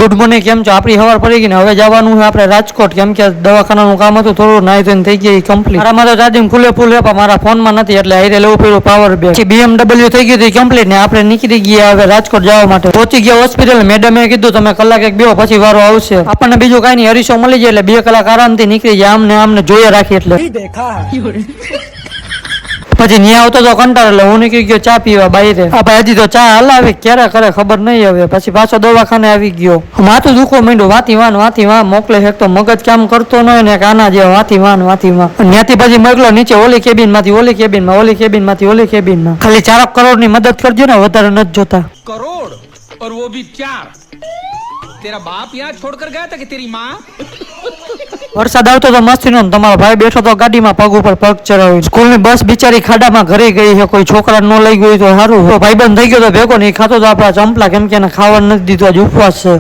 Good morning, કેમ છો? આપણી સવાર પડી ગઈ ને હવે જવાનું છે આપણે રાજકોટ, કેમ કે દવાખાનાનું કામ હતું થોડું, નાઈ ધોઈને થઈ ગઈ કમ્પ્લીટ. મારા તો ચાર્જિંગ ફૂલે ફૂલ પણ મારા ફોનમાં નથી એટલે હારે લેવું પડ્યું પાવર બેંક. પછી BMW થઈ ગઈ હતી કમ્પ્લીટ ને આપણે નીકળી ગયા હવે રાજકોટ જવા માટે. પહોંચી ગયા હોસ્પિટલ. મેડમે કીધું તમે કલાક એક બેહો પછી વારો આવશે. આપણને બીજું કાંઈ નહીં, હરીશો મળી જાય એટલે 2 કલાક આરામથી નીકળી જાય. આમને જોઈએ રાખી એટલે પછી ન્યા આવતો તો કંટાળ એટલે હું નીકળી ગયો ચા પીવા બહાર. આપણે હજી તો ચા હલાવી ક્યારે કરે ખબર નહીં હવે. પછી પાછો દવાખાને આવી ગયો. માથું દુખવા માંડ્યું, વાતી વાન મોકલે છે. તો મગજ કામ કરતો ન હોય ને કાના જેવા વાતી વાન. ત્યાંથી પછી મોકલો નીચે ઓલી કેબિન માંથી ઓલી કેબિનમાં, ઓલી કેબિન માંથી ઓલી કેબિનમાં. ખાલી 4 કરોડ ની મદદ કરજો ને, વધારે નથી જોતા. करोड़ और वो भी 4। तेरा बाप यहाँ छोड़कर गया था कि तेरी माँ? વરસાદ આવતો તો મસ્તી નો. તમારો ભાઈ બેઠો તો ગાડીમાં પગ ઉપર પગ ચડાવી. સ્કૂલની બસ બિચારી ખાડામાં ઘરે ગઈ છે. કોઈ છોકરા ન લઈ ગયું તો સારું. તો ભાઈ બંધ થઈ ગયો તો ભેગો નહીં ખાતો તો આપણા ચંપલા, કેમ કે એને ખાવા નથી દીધું, આજ ઉપવાસ છે.